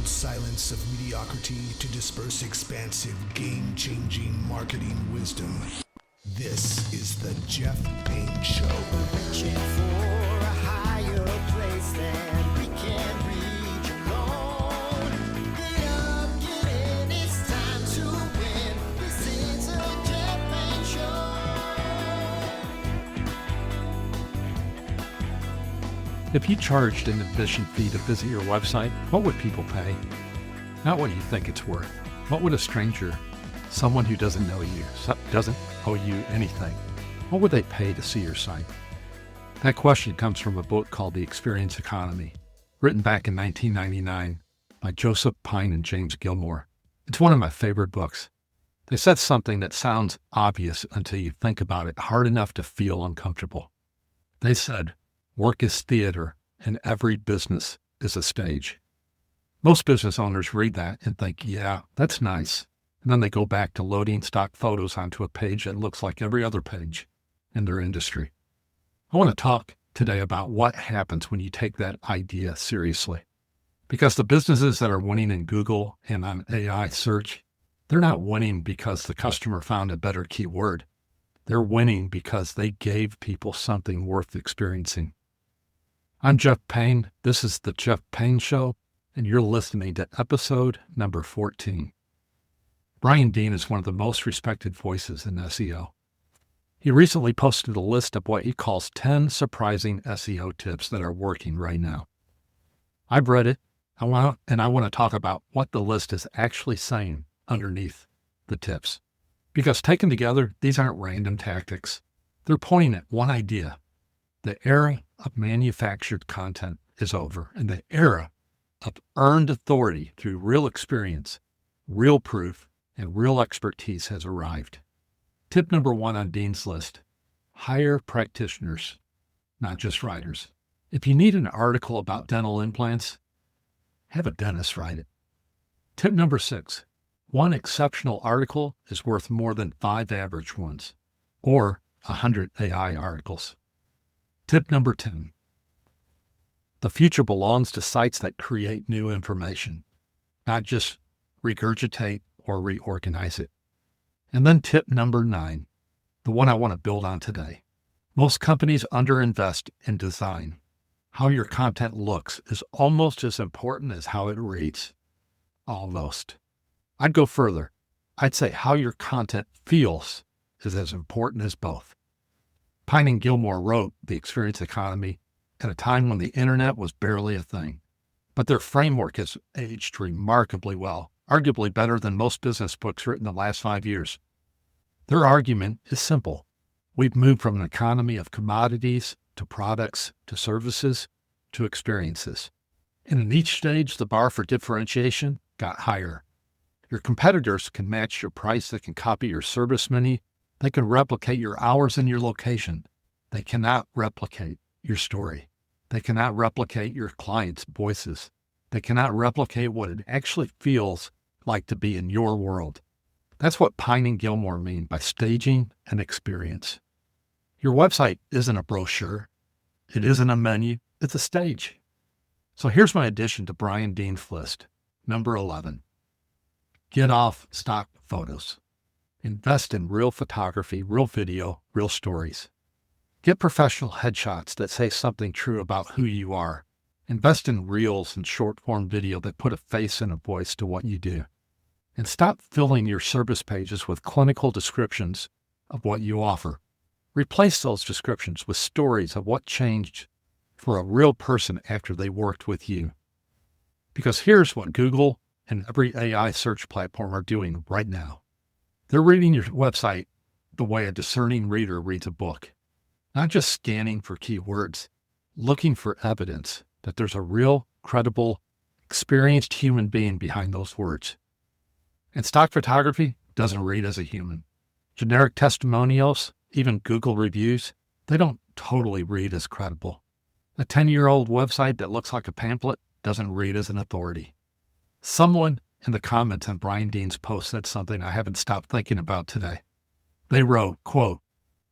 cold silence of mediocrity to disperse expansive, game-changing marketing wisdom. This is the Jeff Payne Show. Reaching for a higher place than we can reach alone. Get up, get in, it's time to win. This is the Jeff Payne Show. If you charged an admission fee to visit your website, what would people pay? Not what you think it's worth. What would a stranger, someone who doesn't know you, doesn't owe you anything, what would they pay to see your site? That question comes from a book called The Experience Economy, written back in 1999 by Joseph Pine and James Gilmore. It's one of my favorite books. They said something that sounds obvious until you think about it hard enough to feel uncomfortable. They said, work is theater and every business is a stage. Most business owners read that and think, yeah, that's nice. And then they go back to loading stock photos onto a page that looks like every other page in their industry. I want to talk today about what happens when you take that idea seriously. Because the businesses that are winning in Google and on AI search, they're not winning because the customer found a better keyword. They're winning because they gave people something worth experiencing. I'm Jeff Payne. This is the Jeff Payne Show, and you're listening to episode number 14. Brian Dean is one of the most respected voices in SEO. He recently posted a list of what he calls 10 surprising SEO tips that are working right now. I've read it, and I want to talk about what the list is actually saying underneath the tips. Because taken together, these aren't random tactics. They're pointing at one idea. The era of manufactured content is over, and the era of earned authority through real experience, real proof, and real expertise has arrived. Tip number 1 on Dean's list: hire practitioners, not just writers. If you need an article about dental implants, have a dentist write it. Tip number 6, one exceptional article is worth more than 5 average ones, or 100 AI articles. Tip number 10, the future belongs to sites that create new information, not just regurgitate or reorganize it. And then tip number 9, the one I want to build on today. Most companies underinvest in design. How your content looks is almost as important as how it reads. Almost. I'd go further. I'd say how your content feels is as important as both. Pine and Gilmore wrote The Experience Economy at a time when the internet was barely a thing. But their framework has aged remarkably well, arguably better than most business books written in the last 5 years. Their argument is simple. We've moved from an economy of commodities to products to services to experiences. And in each stage, the bar for differentiation got higher. Your competitors can match your price, they can copy your service menu, they can replicate your hours and your location. They cannot replicate your story. They cannot replicate your clients' voices. They cannot replicate what it actually feels like to be in your world. That's what Pine and Gilmore mean by staging an experience. Your website isn't a brochure. It isn't a menu. It's a stage. So here's my addition to Brian Dean's list. Number 11. Get off stock photos. Invest in real photography, real video, real stories. Get professional headshots that say something true about who you are. Invest in reels and short-form video that put a face and a voice to what you do. And stop filling your service pages with clinical descriptions of what you offer. Replace those descriptions with stories of what changed for a real person after they worked with you. Because here's what Google and every AI search platform are doing right now. They're reading your website the way a discerning reader reads a book. Not just scanning for keywords, looking for evidence that there's a real, credible, experienced human being behind those words. And stock photography doesn't read as a human. Generic testimonials, even Google reviews, they don't totally read as credible. A 10-year-old website that looks like a pamphlet doesn't read as an authority. Someone in the comments on Brian Dean's post said something I haven't stopped thinking about today. They wrote, quote,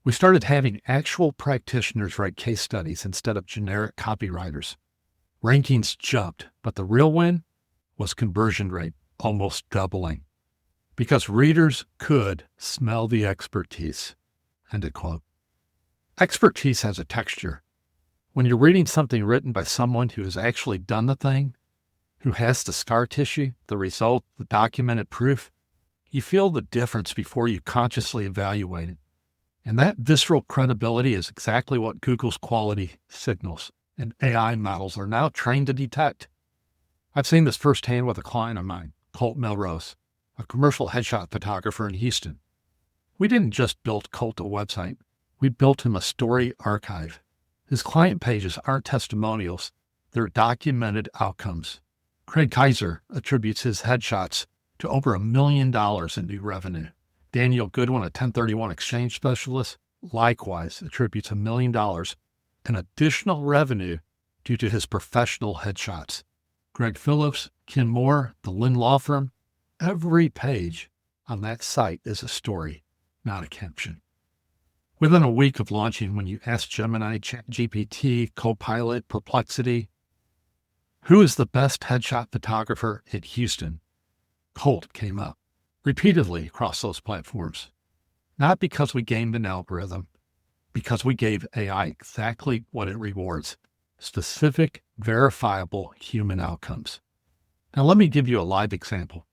"We started having actual practitioners write case studies instead of generic copywriters. Rankings jumped, but the real win was conversion rate almost doubling. Because readers could smell the expertise. End of quote. Expertise has a texture. When you're reading something written by someone who has actually done the thing, who has the scar tissue, the result, the documented proof, you feel the difference before you consciously evaluate it. And that visceral credibility is exactly what Google's quality signals and AI models are now trained to detect. I've seen this firsthand with a client of mine, Colt Melrose, a commercial headshot photographer in Houston. We didn't just build Colt a website. We built him a story archive. His client pages aren't testimonials. They're documented outcomes. Craig Kaiser attributes his headshots to over $1 million in new revenue. Daniel Goodwin, a 1031 exchange specialist, likewise attributes $1 million in additional revenue due to his professional headshots. Greg Phillips, Ken Moore, the Lynn Law Firm, every page on that site is a story, not a caption. Within a week of launching, when you ask Gemini, ChatGPT, Copilot, Perplexity, who is the best headshot photographer in Houston, Colt came up repeatedly across those platforms. Not because we gamed an algorithm, because we gave AI exactly what it rewards: specific, verifiable human outcomes. Now, let me give you a live example.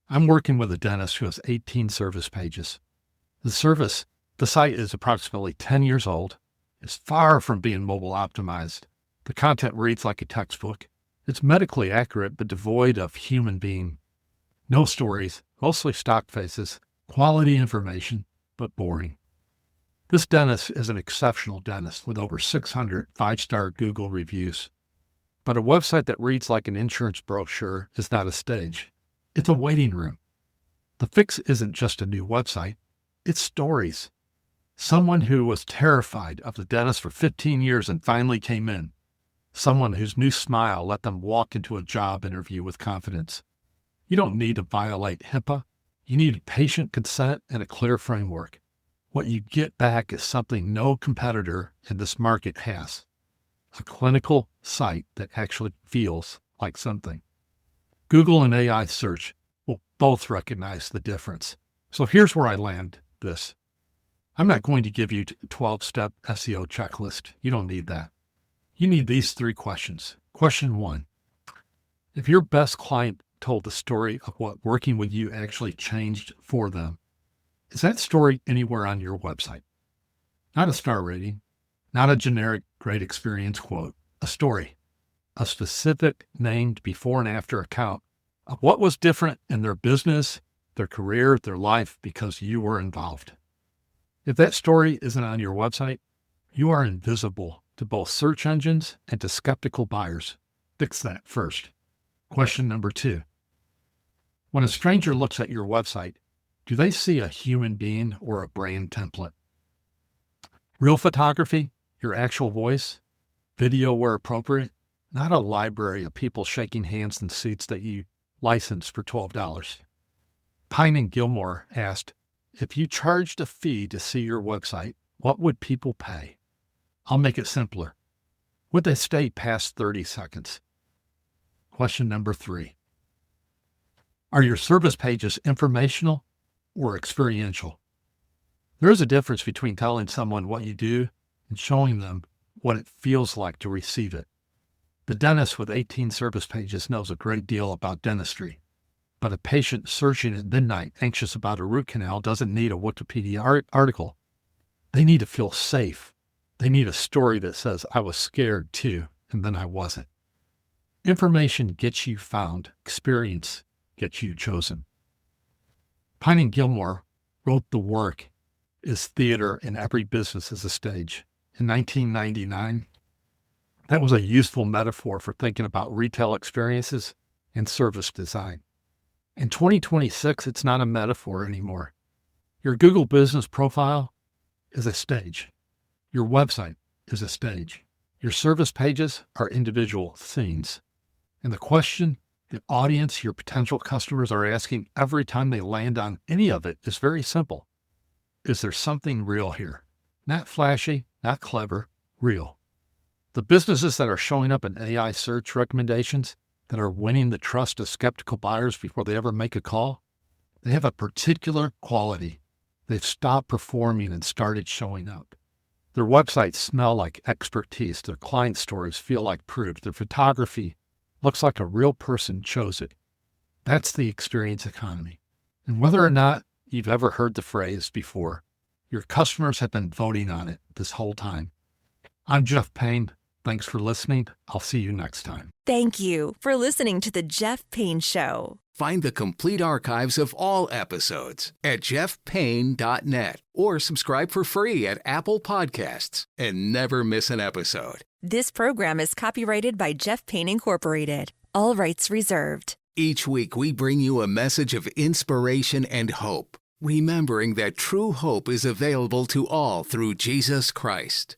I'm working with a dentist who has 18 service pages. The site is approximately 10 years old. It's far from being mobile optimized. The content reads like a textbook. It's medically accurate, but devoid of human being. No stories, mostly stock faces, quality information, but boring. This dentist is an exceptional dentist with over 600 five-star Google reviews. But a website that reads like an insurance brochure is not a stage. It's a waiting room. The fix isn't just a new website. It's stories. Someone who was terrified of the dentist for 15 years and finally came in. Someone whose new smile let them walk into a job interview with confidence. You don't need to violate HIPAA. You need patient consent and a clear framework. What you get back is something no competitor in this market has: a clinical site that actually feels like something. Google and AI search will both recognize the difference. So here's where I land this. I'm not going to give you a 12-step SEO checklist. You don't need that. You need these 3 questions. Question 1, if your best client told the story of what working with you actually changed for them, is that story anywhere on your website? Not a star rating, not a generic great experience quote, a story, a specific named before and after account of what was different in their business, their career, their life because you were involved. If that story isn't on your website, you are invisible to both search engines and to skeptical buyers. Fix that first. Question number 2. When a stranger looks at your website, do they see a human being or a brand template? Real photography, your actual voice, video where appropriate, not a library of people shaking hands in seats that you license for $12. Pine and Gilmore asked, if you charged a fee to see your website, what would people pay? I'll make it simpler. Would they stay past 30 seconds? Question number 3. Are your service pages informational or experiential? There is a difference between telling someone what you do and showing them what it feels like to receive it. The dentist with 18 service pages knows a great deal about dentistry, but a patient searching at midnight anxious about a root canal doesn't need a Wikipedia article. They need to feel safe. They need a story that says, I was scared too, and then I wasn't. Information gets you found. Experience gets you chosen. Pine and Gilmore wrote the work is theater and every business is a stage. In 1999, that was a useful metaphor for thinking about retail experiences and service design. In 2026, it's not a metaphor anymore. Your Google business profile is a stage. Your website is a stage. Your service pages are individual scenes. And the question the audience, your potential customers are asking every time they land on any of it is very simple. Is there something real here? Not flashy, not clever, real. The businesses that are showing up in AI search recommendations, that are winning the trust of skeptical buyers before they ever make a call? They have a particular quality. They've stopped performing and started showing up. Their websites smell like expertise. Their client stories feel like proof. Their photography looks like a real person chose it. That's the experience economy. And whether or not you've ever heard the phrase before, your customers have been voting on it this whole time. I'm Jeff Payne. Thanks for listening. I'll see you next time. Thank you for listening to The Jeff Payne Show. Find the complete archives of all episodes at jeffpayne.net or subscribe for free at Apple Podcasts and never miss an episode. This program is copyrighted by Jeff Payne Incorporated. All rights reserved. Each week we bring you a message of inspiration and hope, remembering that true hope is available to all through Jesus Christ.